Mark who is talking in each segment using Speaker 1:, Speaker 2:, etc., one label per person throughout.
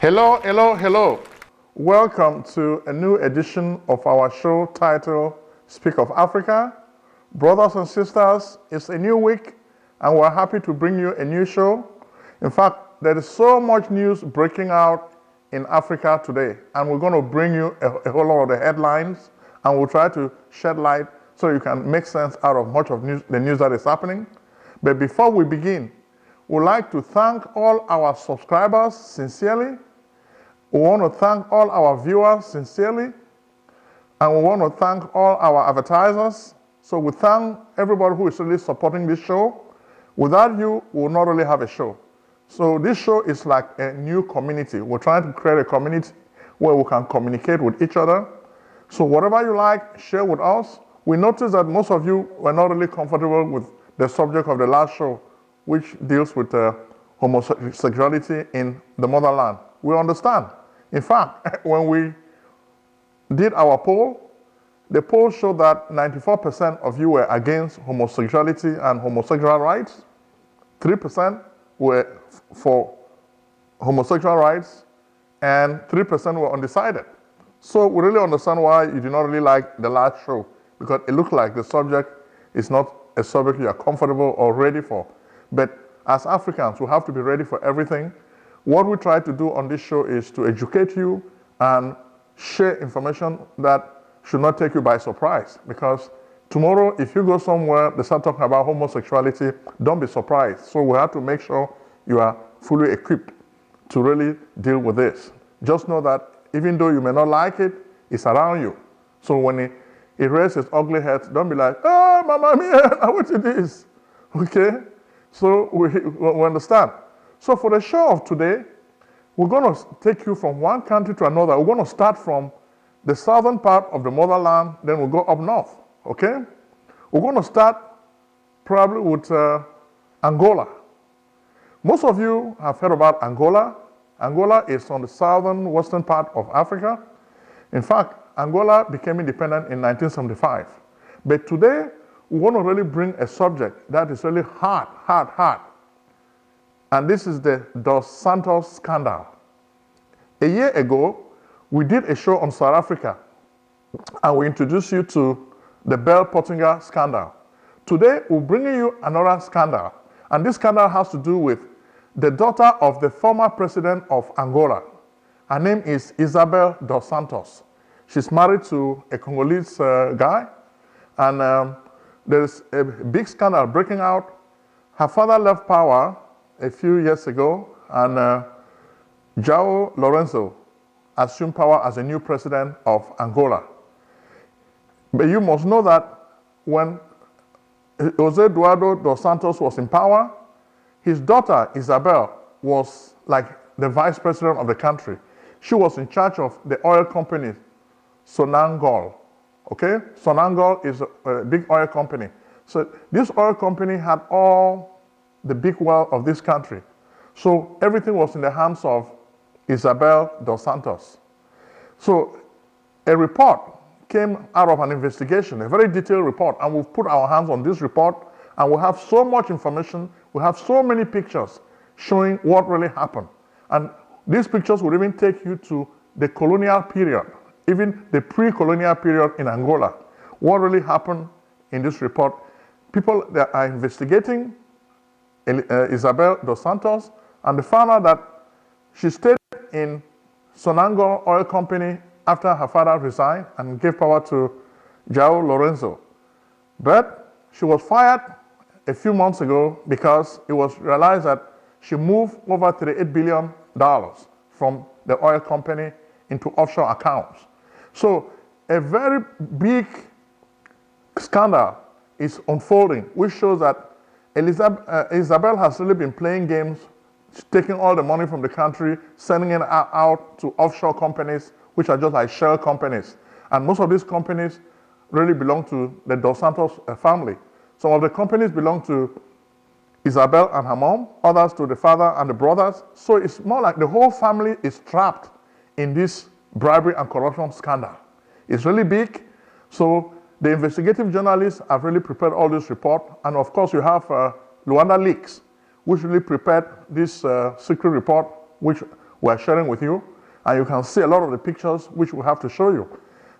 Speaker 1: Hello, hello, hello. Welcome to a new edition of our show titled Speak of Africa. Brothers and sisters, it's a new week and we're happy to bring you a new show. In fact, there is so much news breaking out in Africa today, and we're going to bring you a whole lot of the headlines, and we'll try to shed light so you can make sense out of much of the news that is happening. But before we begin, we'd like to thank all our subscribers sincerely. We want to thank all our viewers sincerely, and we want to thank all our advertisers. So we thank everybody who is really supporting this show. Without you, we will not really have a show. So this show is like a new community. We're trying to create a community where we can communicate with each other. So whatever you like, share with us. We noticed that most of you were not really comfortable with the subject of the last show, which deals with homosexuality in the motherland. We understand. In fact, when we did our poll, the poll showed that 94% of you were against homosexuality and homosexual rights. 3% were for homosexual rights, and 3% were undecided. So we really understand why you did not really like the last show, because it looked like the subject is not a subject you are comfortable or ready for. But as Africans, we have to be ready for everything. What we try to do on this show is to educate you and share information that should not take you by surprise. Because tomorrow, if you go somewhere, they start talking about homosexuality, don't be surprised. So we have to make sure you are fully equipped to really deal with this. Just know that even though you may not like it, it's around you. So when it raises its ugly head, don't be like, oh, mama mia, what it is. Okay? So we understand. So for the show of today, we're going to take you from one country to another. We're going to start from the southern part of the motherland, then we'll go up north, okay? We're going to start probably with Angola. Most of you have heard about Angola. Angola is on the southern western part of Africa. In fact, Angola became independent in 1975. But today, we want to really bring a subject that is really hard. And this is the Dos Santos Scandal. A year ago, we did a show on South Africa, and we introduced you to the Bell Pottinger scandal. Today, we're bringing you another scandal, and this scandal has to do with the daughter of the former president of Angola. Her name is Isabel dos Santos. She's married to a Congolese guy, and there's a big scandal breaking out. Her father left power a few years ago, and João Lourenço assumed power as the new president of Angola. But you must know that when José Eduardo dos Santos was in power, his daughter Isabel was like the vice president of the country. She was in charge of the oil company Sonangol. Okay? Sonangol is a big oil company. So this oil company had all the big wealth of this country. So everything was in the hands of Isabel dos Santos. So a report came out of an investigation, a very detailed report, and we've put our hands on this report, and we have so much information, we have so many pictures showing what really happened. And these pictures will even take you to the colonial period, even the pre-colonial period in Angola. What really happened in this report? People that are investigating Isabel dos Santos, and they found out that she stayed in Sonangol Oil Company after her father resigned and gave power to João Lourenço. But she was fired a few months ago because it was realized that she moved over $38 billion from the oil company into offshore accounts. So a very big scandal is unfolding, which shows that Isabel has really been playing games, taking all the money from the country, sending it out to offshore companies, which are just like shell companies. And most of these companies really belong to the Dos Santos family. Some of the companies belong to Isabel and her mom, others to the father and the brothers. So it's more like the whole family is trapped in this bribery and corruption scandal. It's really big. So the investigative journalists have really prepared all this report. And of course, you have Luanda Leaks, which really prepared this secret report, which we're sharing with you. And you can see a lot of the pictures which we have to show you.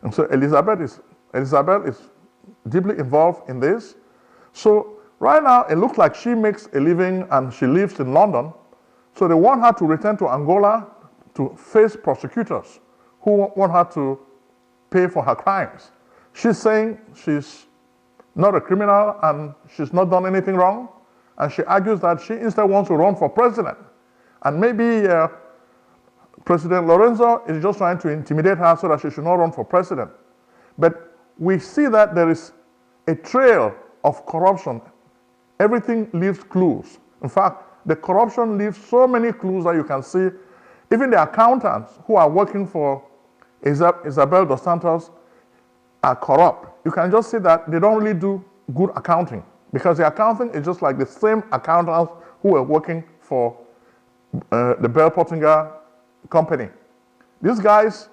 Speaker 1: And so Isabel is deeply involved in this. So right now, it looks like she makes a living and she lives in London. So they want her to return to Angola to face prosecutors who want her to pay for her crimes. She's saying she's not a criminal and she's not done anything wrong. And she argues that she instead wants to run for president. And maybe President Lorenzo is just trying to intimidate her so that she should not run for president. But we see that there is a trail of corruption. Everything leaves clues. In fact, the corruption leaves so many clues that you can see. Even the accountants who are working for Isabel dos Santos are corrupt. You can just see that they don't really do good accounting because the accounting is just like the same accountants who were working for the Bell Pottinger company. These guys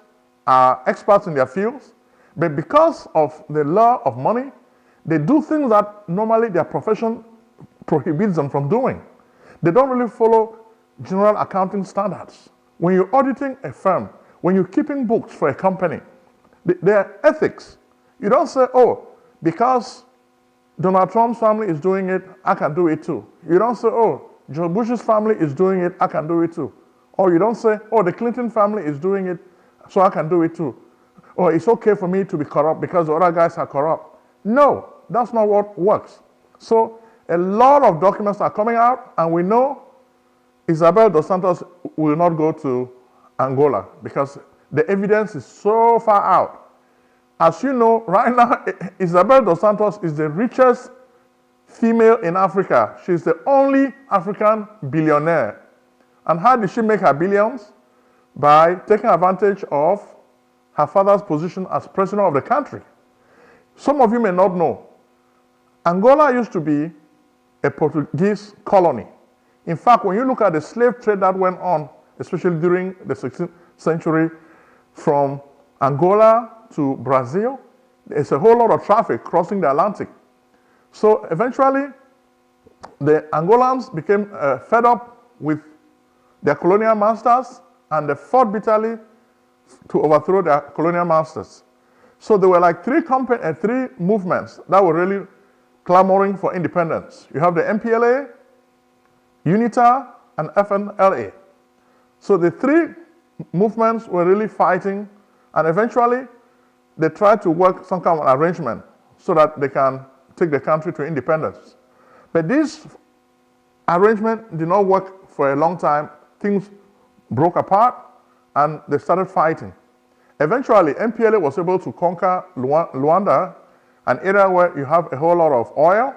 Speaker 1: are experts in their fields, but because of the law of money, they do things that normally their profession prohibits them from doing. They don't really follow general accounting standards. When you're auditing a firm, when you're keeping books for a company, there are ethics. You don't say, oh, because Donald Trump's family is doing it, I can do it too. You don't say, oh, Joe Bush's family is doing it, I can do it too. Or you don't say, oh, the Clinton family is doing it, so I can do it too. Or it's okay for me to be corrupt because the other guys are corrupt. No, that's not what works. So a lot of documents are coming out, and we know Isabel dos Santos will not go to Angola because the evidence is so far out. As you know, right now, Isabel dos Santos is the richest female in Africa. She's the only African billionaire. And how did she make her billions? By taking advantage of her father's position as president of the country. Some of you may not know, Angola used to be a Portuguese colony. In fact, when you look at the slave trade that went on, especially during the 16th century, from Angola to Brazil, there's a whole lot of traffic crossing the Atlantic. So eventually, the Angolans became fed up with their colonial masters, and they fought bitterly to overthrow their colonial masters. So there were like three movements that were really clamoring for independence. You have the MPLA, UNITA, and FNLA. So the three movements were really fighting, and eventually they tried to work some kind of arrangement so that they can take the country to independence. But this arrangement did not work for a long time. Things broke apart, and they started fighting. Eventually, MPLA was able to conquer Luanda, an area where you have a whole lot of oil,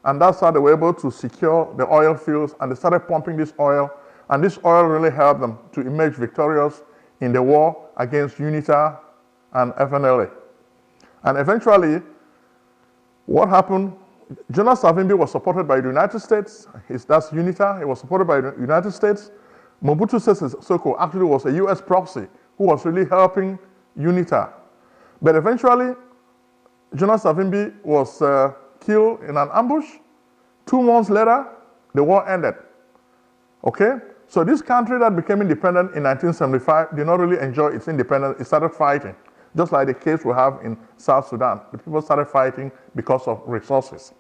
Speaker 1: and that's how they were able to secure the oil fields, and they started pumping this oil, and this oil really helped them to emerge victorious in the war against UNITA and FNLA. And eventually, what happened? Jonas Savimbi was supported by the United States. That's UNITA. He was supported by the United States. Mobutu Sese Seko actually was a US proxy who was really helping UNITA. But eventually, Jonas Savimbi was killed in an ambush. 2 months later, the war ended. Okay? So this country that became independent in 1975 did not really enjoy its independence. It started fighting, just like the case we have in South Sudan. The people started fighting because of resources.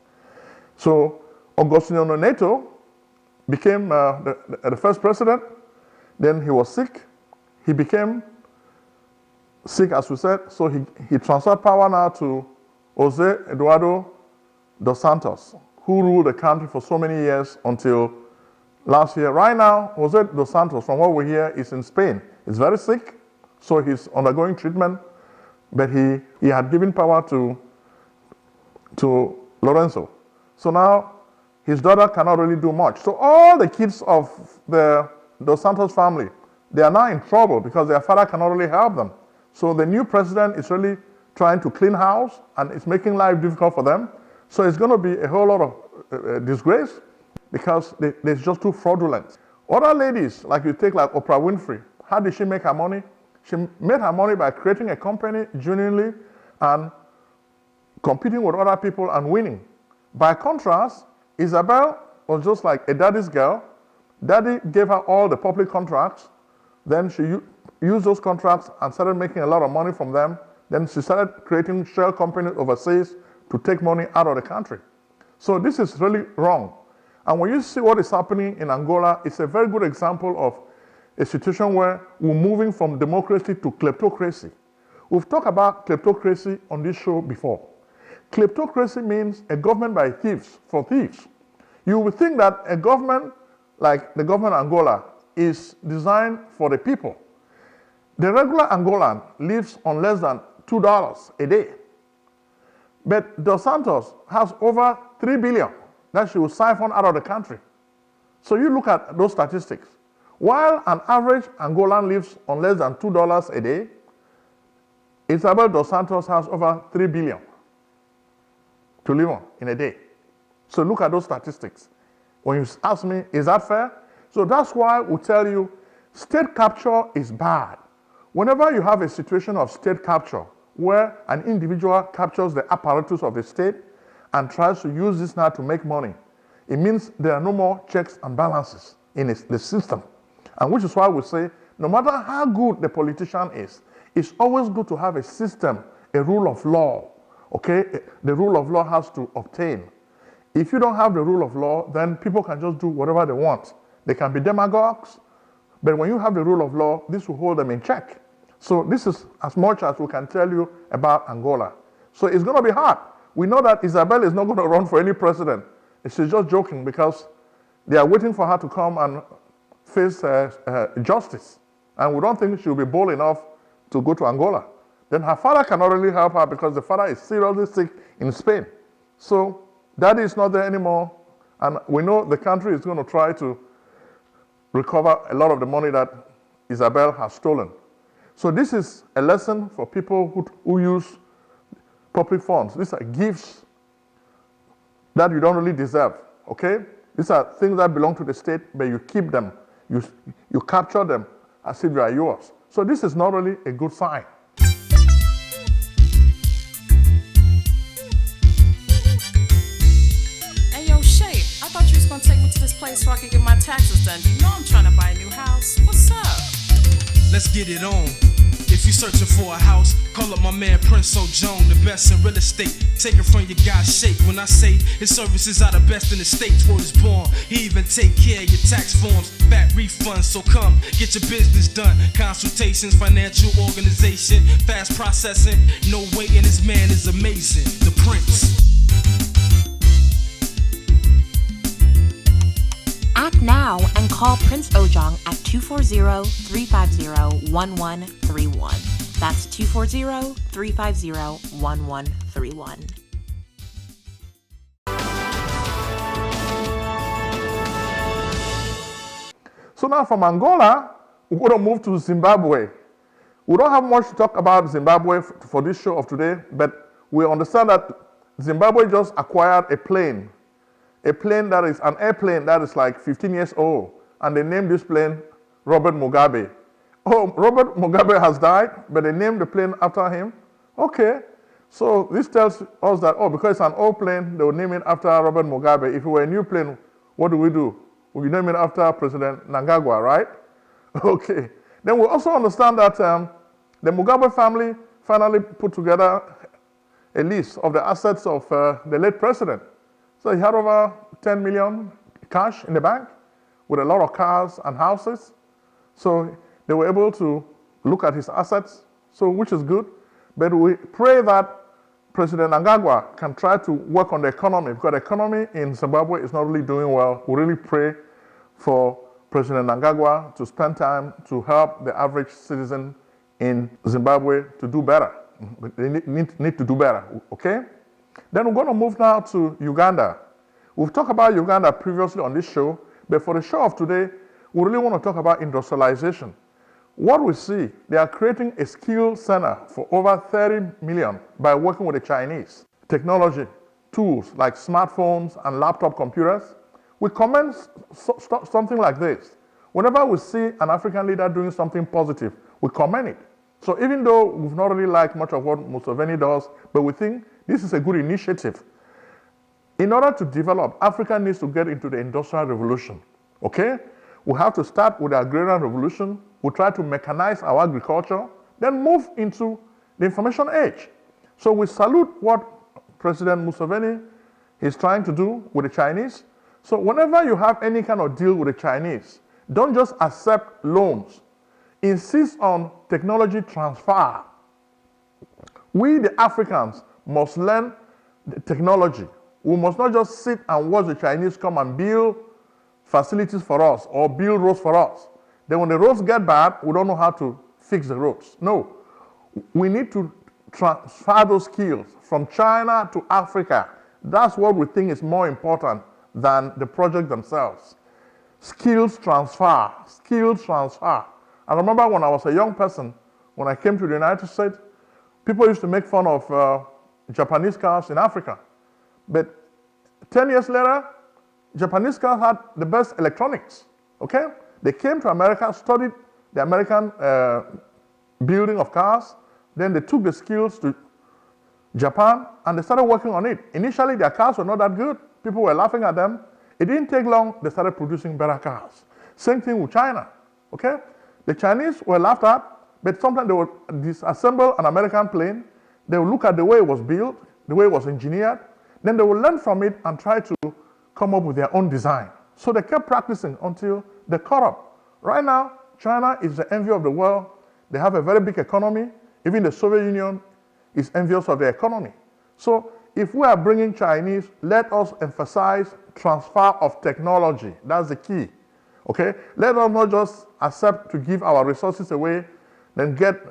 Speaker 1: So Agostinho Neto became the first president. Then he was sick. He became sick, as we said, so he transferred power now to José Eduardo dos Santos, who ruled the country for so many years until last year. Right now, José dos Santos, from what we hear, is in Spain. He's very sick, so he's undergoing treatment, but he had given power to Lorenzo. So now his daughter cannot really do much. So all the kids of the dos Santos family, they are now in trouble because their father cannot really help them. So the new president is really trying to clean house, and it's making life difficult for them. So it's going to be a whole lot of disgrace because they're just too fraudulent. Other ladies, like you take like Oprah Winfrey, how did she make her money? She made her money by creating a company genuinely and competing with other people and winning. By contrast, Isabel was just like a daddy's girl. Daddy gave her all the public contracts, Then she used those contracts and started making a lot of money from them. Then she started creating shell companies overseas to take money out of the country. So this is really wrong. And when you see what is happening in Angola, it's a very good example of a situation where we're moving from democracy to kleptocracy. We've talked about kleptocracy on this show before. Kleptocracy means a government by thieves, for thieves. You would think that a government like the government of Angola is designed for the people. The regular Angolan lives on less than $2 a day. But Dos Santos has over 3 billion that she will siphon out of the country. So you look at those statistics. While an average Angolan lives on less than $2 a day, Isabel Dos Santos has over 3 billion to live on in a day. So look at those statistics. When you ask me, is that fair? So that's why we tell you, state capture is bad. Whenever you have a situation of state capture, where an individual captures the apparatus of the state and tries to use this now to make money, it means there are no more checks and balances in the system. And which is why we say, no matter how good the politician is, it's always good to have a system, a rule of law, okay? The rule of law has to obtain. If you don't have the rule of law, then people can just do whatever they want. They can be demagogues, but when you have the rule of law, this will hold them in check. So this is as much as we can tell you about Angola. So it's going to be hard. We know that Isabel is not going to run for any president. She's just joking because they are waiting for her to come and face justice. And we don't think she'll be bold enough to go to Angola. Then her father cannot really help her because the father is seriously sick in Spain. So daddy is not there anymore. And we know the country is going to try to recover a lot of the money that Isabel has stolen. So this is a lesson for people who use public funds. These are gifts that you don't really deserve, okay? These are things that belong to the state, but you keep them. You capture them as if they are yours. So this is not really a good sign.
Speaker 2: Hey, yo, Shay, I thought you was gonna take me to this place so I could get my taxes done. You know I'm trying to buy a new house. What's up?
Speaker 3: Let's get it on. If you searching for a house, call up my man Prince O'Jones, the best in real estate. Take it from your guy Shake. When I say his services are the best in the states, word is born. He even take care of your tax forms, back refunds. So come, get your business done. Consultations, financial organization, fast processing. No waiting, this man is amazing. The Prince.
Speaker 4: Act now and call Prince Ojong at 240-350-1131. That's 240-350-1131.
Speaker 1: So now from Angola, we're going to move to Zimbabwe. We don't have much to talk about Zimbabwe for this show of today, but we understand that Zimbabwe just acquired a plane that is an airplane that is like 15 years old, and they named this plane Robert Mugabe. Oh, Robert Mugabe has died, but they named the plane after him? Okay. So this tells us that, because it's an old plane, they will name it after Robert Mugabe. If it were a new plane, what do? We name it after President Mnangagwa, right? Okay. Then we also understand that the Mugabe family finally put together a list of the assets of the late president. So he had over 10 million cash in the bank with a lot of cars and houses. So they were able to look at his assets, so which is good. But we pray that President Mnangagwa can try to work on the economy, because the economy in Zimbabwe is not really doing well. We really pray for President Mnangagwa to spend time to help the average citizen in Zimbabwe to do better. They need to do better, okay? Then we're going to move now to Uganda. We've talked about Uganda previously on this show, but for the show of today, we really want to talk about industrialization. What we see, they are creating a skill center for over 30 million by working with the Chinese. Technology, tools like smartphones and laptop computers. We comment something like this. Whenever we see an African leader doing something positive, we commend it. So even though we've not really liked much of what Museveni does, but we think this is a good initiative. In order to develop, Africa needs to get into the industrial revolution, okay? We have to start with the agrarian revolution. We try to mechanize our agriculture, then move into the information age. So we salute what President Museveni is trying to do with the Chinese. So whenever you have any kind of deal with the Chinese, don't just accept loans. Insist on technology transfer. We, the Africans, must learn the technology. We must not just sit and watch the Chinese come and build facilities for us or build roads for us. Then when the roads get bad, we don't know how to fix the roads. No, we need to transfer those skills from China to Africa. That's what we think is more important than the project themselves. Skills transfer, skills transfer. I remember when I was a young person, when I came to the United States, people used to make fun of Japanese cars in Africa. But 10 years later, Japanese cars had the best electronics, okay? They came to America, studied the American building of cars, then they took the skills to Japan and they started working on it. Initially, their cars were not that good. People were laughing at them. It didn't take long, they started producing better cars. Same thing with China, okay? The Chinese were laughed at, but sometimes they would disassemble an American plane. They would look at the way it was built, the way it was engineered, then they would learn from it and try to come up with their own design. So they kept practicing until they caught up. Right now, China is the envy of the world. They have a very big economy. Even the Soviet Union is envious of their economy. So if we are bringing Chinese, let us emphasize transfer of technology. That's the key, okay? Let us not just accept to give our resources away, then get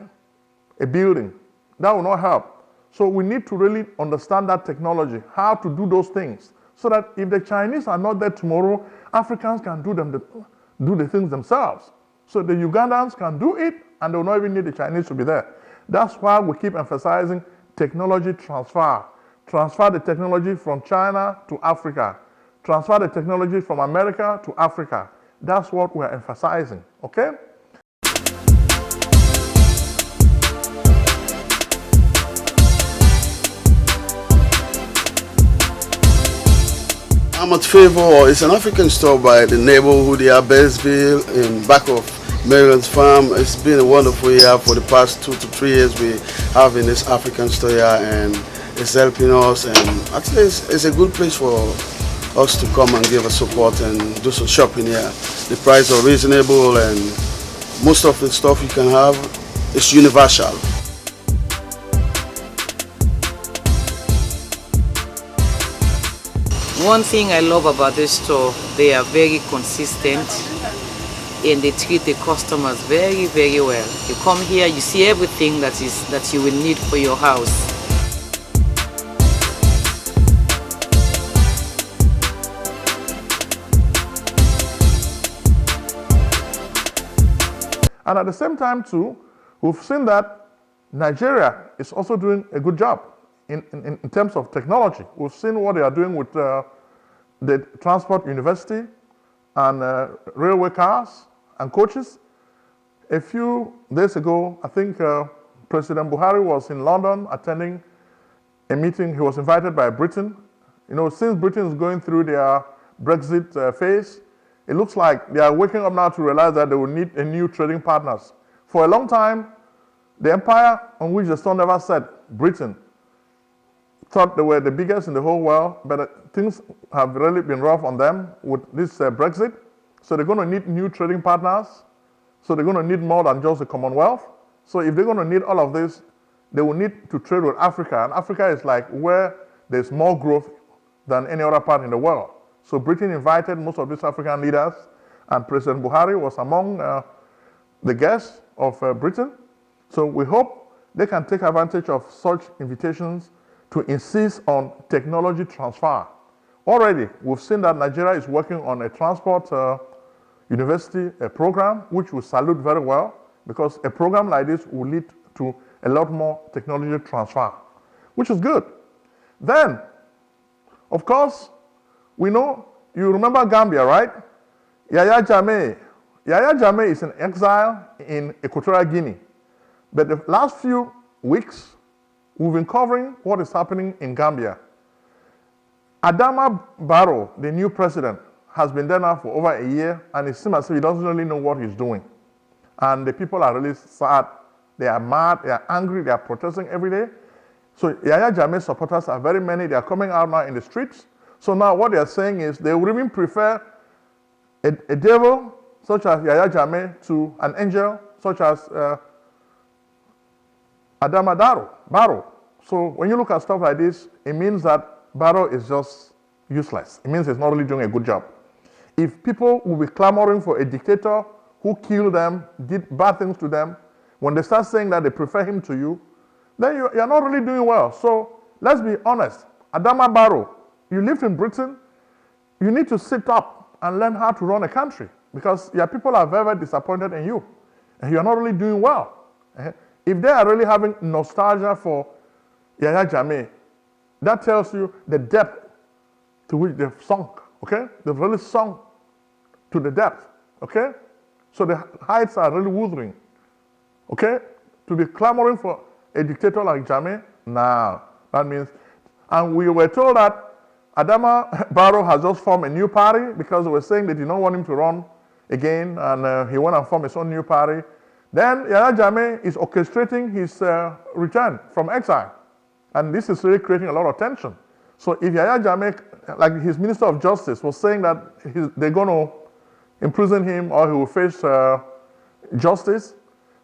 Speaker 1: a building. That will not help. So we need to really understand that technology, how to do those things, so that if the Chinese are not there tomorrow, Africans can do the things themselves. So the Ugandans can do it, and they will not even need the Chinese to be there. That's why we keep emphasizing technology transfer. Transfer the technology from China to Africa. Transfer the technology from America to Africa. That's what we're emphasizing, okay?
Speaker 5: I'm at Favor. It's an African store by the neighborhood here, Bassville, in back of Maryland's farm. It's been a wonderful year for the past 2 to 3 years we have in this African store here, and it's helping us, and actually it's a good place for us to come and give us support and do some shopping here. The prices are reasonable, and most of the stuff you can have is universal.
Speaker 6: One thing I love about this store, they are very consistent and they treat the customers very, very well. You come here, you see everything that you will need for your house.
Speaker 1: And at the same time too, we've seen that Nigeria is also doing a good job in terms of technology. We've seen what they are doing with the transport university and railway cars and coaches. A few days ago, I think President Buhari was in London attending a meeting. He was invited by Britain. You know, since Britain is going through their BREXIT phase, it looks like they are waking up now to realize that they will need a new trading partners. For a long time, the empire on which the sun never set, Britain, thought they were the biggest in the whole world, but things have really been rough on them with this Brexit. So they're going to need new trading partners. So they're going to need more than just the Commonwealth. So if they're going to need all of this, they will need to trade with Africa. And Africa is like where there's more growth than any other part in the world. So Britain invited most of these African leaders, and President Buhari was among the guests of Britain. So we hope they can take advantage of such invitations to insist on technology transfer. Already, we've seen that Nigeria is working on a transport university program, which we salute very well, because a program like this will lead to a lot more technology transfer, which is good. Then, of course, we know, you remember Gambia, right? Yaya Jammeh. Yaya Jammeh is in exile in Equatorial Guinea. But the last few weeks, we've been covering what is happening in Gambia. Adama Barrow, the new president, has been there now for over a year, and it seems as if he doesn't really know what he's doing. And the people are really sad. They are mad, they are angry, they are protesting every day. So Yahya Jammeh supporters are very many. They are coming out now in the streets. So now what they are saying is they would even prefer a devil such as Yahya Jammeh to an angel such as Adama Barrow. So when you look at stuff like this, it means that Barrow is just useless. It means he's not really doing a good job. If people will be clamoring for a dictator who killed them, did bad things to them, when they start saying that they prefer him to you, then you're not really doing well. So let's be honest. Adama Barrow, you lived in Britain, you need to sit up and learn how to run a country because your people are very, very disappointed in you and you're not really doing well. If they are really having nostalgia for Yahya Jammeh, that tells you the depth to which they've sunk, okay? They've really sunk to the depth, okay? So the heights are really withering, okay? To be clamoring for a dictator like Jammeh, nah, that means, and we were told that Adama Barrow has just formed a new party because they were saying they did not want him to run again, and he went and formed his own new party. Then Yahya Jammeh is orchestrating his return from exile, and this is really creating a lot of tension. So if Yahya Jammeh, like his Minister of Justice, was saying that they're going to imprison him or he will face justice,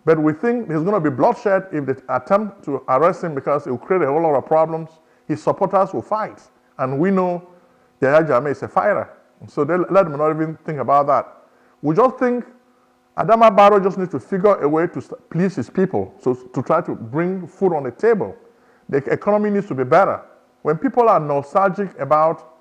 Speaker 1: but we think there's going to be bloodshed if they attempt to arrest him because it will create a whole lot of problems. His supporters will fight. And we know Yahya Jammeh is a fighter. So let them not even think about that. We just think Adama Barrow just needs to figure a way to please his people, so to try to bring food on the table. The economy needs to be better. When people are nostalgic about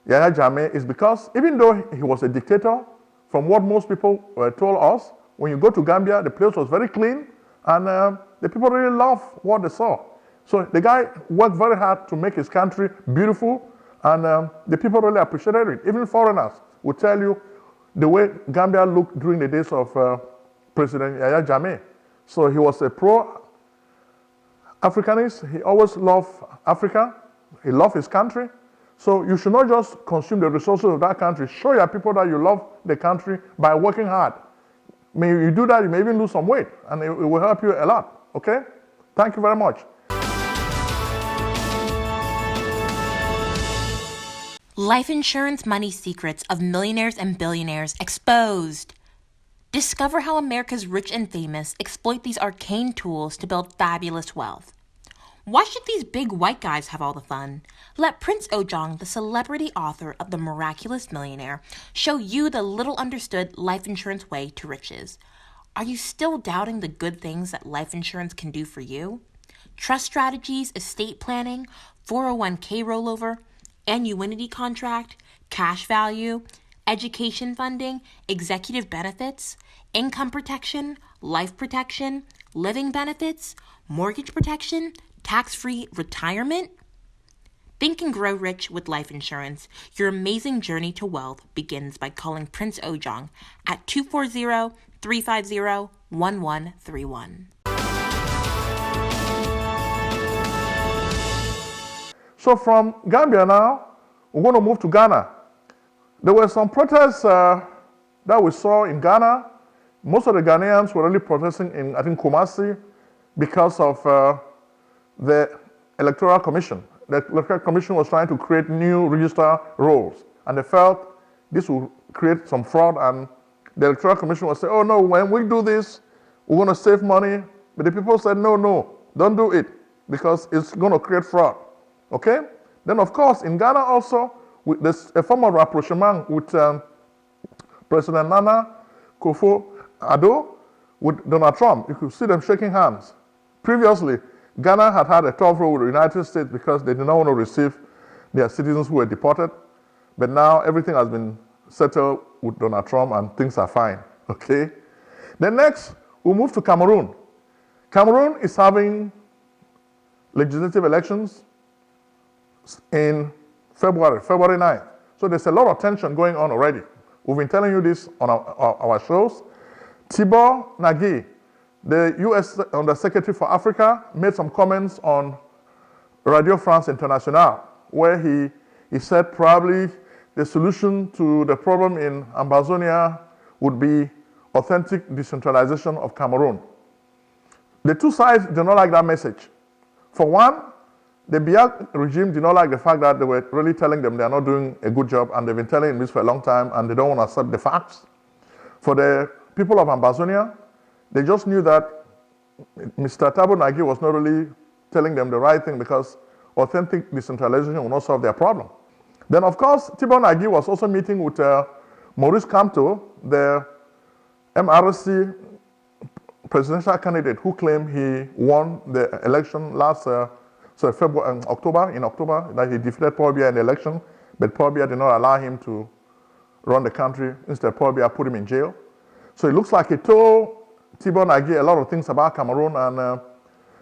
Speaker 1: Yahya Jammeh, it's because even though he was a dictator, from what most people told us, when you go to Gambia, the place was very clean, and the people really loved what they saw. So the guy worked very hard to make his country beautiful, and the people really appreciated it. Even foreigners will tell you the way Gambia looked during the days of President Yahya Jammeh. So he was a pro-Africanist. He always loved Africa. He loved his country. So you should not just consume the resources of that country. Show your people that you love the country by working hard. May you do that, you may even lose some weight, and it will help you a lot, okay? Thank you very much.
Speaker 4: Life insurance money secrets of millionaires and billionaires exposed. Discover how America's rich and famous exploit these arcane tools to build fabulous wealth. Why should these big white guys have all the fun? Let Prince Ojong, the celebrity author of The Miraculous Millionaire, show you the little understood life insurance way to riches. Are you still doubting the good things that life insurance can do for you? Trust strategies, estate planning, 401k rollover, annuity contract, cash value, education funding, executive benefits, income protection, life protection, living benefits, mortgage protection, tax-free retirement? Think and grow rich with life insurance. Your amazing journey to wealth begins by calling Prince Ojong at 240-350-1131.
Speaker 1: So from Gambia now, we're going to move to Ghana. There were some protests that we saw in Ghana. Most of the Ghanaians were really protesting in, I think, Kumasi because of the Electoral Commission. The Electoral Commission was trying to create new register roles, and they felt this would create some fraud, and the Electoral Commission was saying, oh no, when we do this, we're going to save money. But the people said, no, don't do it, because it's going to create fraud. Okay? Then, of course, in Ghana also, there's a form of rapprochement with President Nana Akufo-Addo with Donald Trump. You could see them shaking hands. Previously, Ghana had a tough road with the United States because they did not want to receive their citizens who were deported. But now everything has been settled with Donald Trump and things are fine. Okay? Then next, we'll move to Cameroon. Cameroon is having legislative elections in February 9th. So there's a lot of tension going on already. We've been telling you this on our shows. Tibor Nagy, the U.S. Undersecretary for Africa, made some comments on Radio France Internationale, where he said probably the solution to the problem in Ambazonia would be authentic decentralization of Cameroon. The two sides do not like that message. For one, the Biya regime did not like the fact that they were really telling them they are not doing a good job, and they've been telling them this for a long time, and they don't want to accept the facts. For the people of Ambazonia, they just knew that Mr. Thabo Nagi was not really telling them the right thing, because authentic decentralization will not solve their problem. Then, of course, Thabo Nagi was also meeting with Maurice Kamto, the MRC presidential candidate who claimed he won the election last October, that he defeated Paul Biya in the election, but Paul Biya did not allow him to run the country. Instead, Paul Biya put him in jail. So it looks like he told Thabo Nagi a lot of things about Cameroon,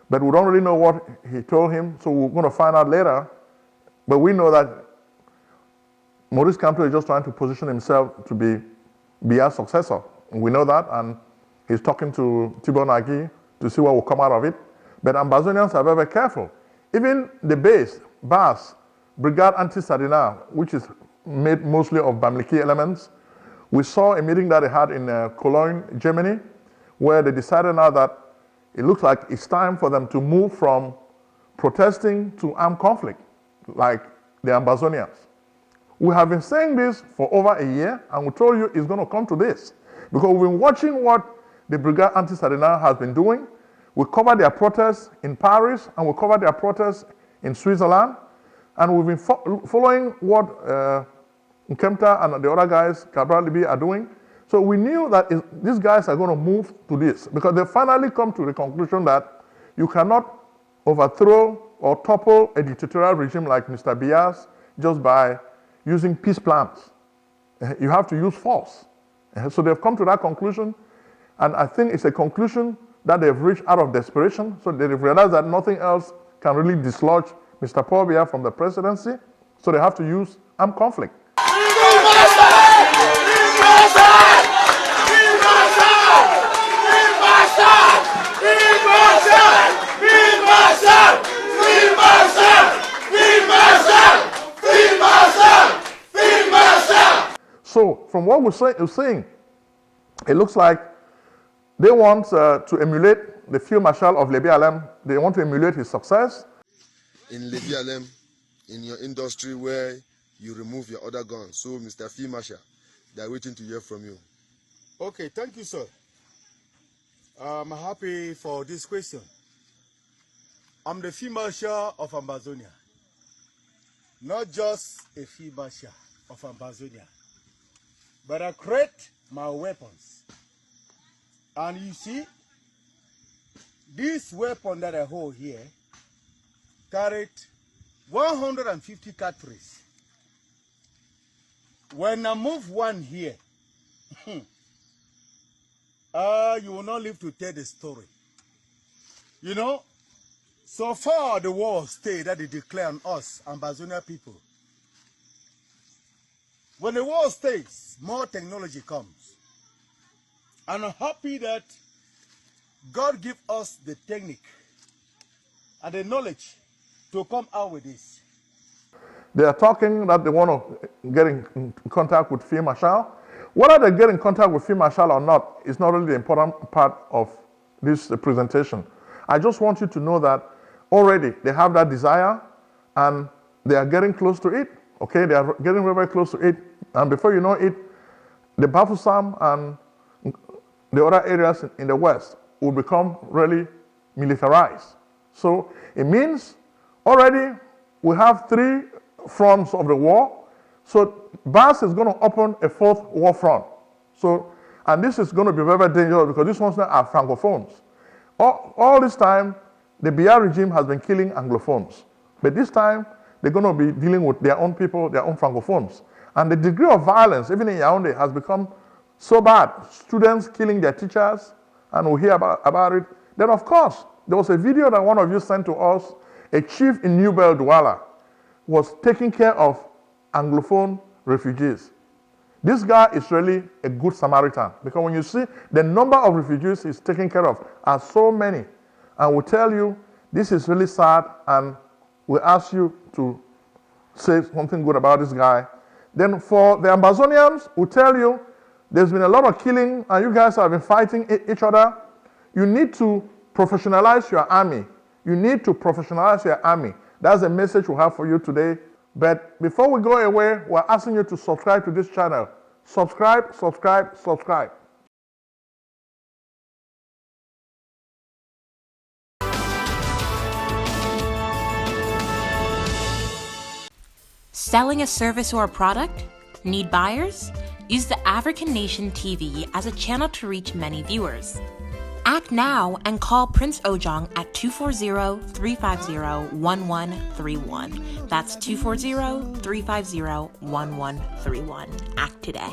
Speaker 1: but we don't really know what he told him, so we're going to find out later. But we know that Maurice Kamto is just trying to position himself to be Biya's successor. And we know that, and he's talking to Thabo Nagi to see what will come out of it. But Ambazonians are very, very careful. Even the base, BAS, Brigade Anti-Sardina, which is made mostly of Bamileke elements, we saw a meeting that they had in Cologne, Germany, where they decided now that it looks like it's time for them to move from protesting to armed conflict, like the Ambazonians. We have been saying this for over a year, and we told you it's going to come to this, because we've been watching what the Brigade Anti-Sardina has been doing. We covered their protests in Paris, and we covered their protests in Switzerland, and we've been following what Nkemta and the other guys, Cabral Libi, are doing. So we knew that these guys are going to move to this, because they finally come to the conclusion that you cannot overthrow or topple a dictatorial regime like Mr. Biya's just by using peace plans. You have to use force. So they've come to that conclusion, and I think it's a conclusion that they've reached out of desperation. So they've realized that nothing else can really dislodge Mr. Paul Biya from the presidency, so they have to use armed conflict. So from what we're saying, it looks like they want to emulate the field marshal of Lebi Alem. They want to emulate his success.
Speaker 7: In Lebi Alem, in your industry where you remove your other guns. So, Mr. Field Marshal, they're waiting to hear from you.
Speaker 8: Okay, thank you, sir. I'm happy for this question. I'm the Field Marshal of Ambazonia. Not just a Field Marshal of Ambazonia, but I create my weapons. And you see, this weapon that I hold here carried 150 cartridges. When I move one here, you will not live to tell the story. You know, so far the war stay that they declare on us, Ambazonia people. When the war stays, more technology comes. And I'm happy that God give us the technique and the knowledge to come out with this.
Speaker 1: They are talking that they want to get in contact with Field Marshal. Whether they get in contact with Field Marshal or not is not really the important part of this presentation. I just want you to know that already they have that desire and they are getting close to it. Okay, they are getting very, very close to it. And before you know it, the Bafusam and the other areas in the West will become really militarized. So it means already we have 3 fronts of the war. So BAS is going to open a 4th war front. So, and this is going to be very, very dangerous because these ones now are francophones. All this time, the Biya regime has been killing anglophones. But this time, they're going to be dealing with their own people, their own francophones. And the degree of violence, even in Yaoundé, has become so bad. Students killing their teachers, and we'll hear about it. Then, of course, there was a video that one of you sent to us. A chief in New Bel Douala was taking care of Anglophone refugees. This guy is really a good Samaritan, because when you see the number of refugees he's taking care of are so many, and we tell you this is really sad, and we ask you to say something good about this guy. Then for the Amazonians who tell you there's been a lot of killing and you guys have been fighting each other, you need to professionalize your army. You need to professionalize your army. That's the message we have for you today. But before we go away, we're asking you to subscribe to this channel. Subscribe, subscribe, subscribe.
Speaker 4: Selling a service or a product? Need buyers? Use the African Nation TV as a channel to reach many viewers. Act now and call Prince Ojong at 240-350-1131. That's 240-350-1131. Act today.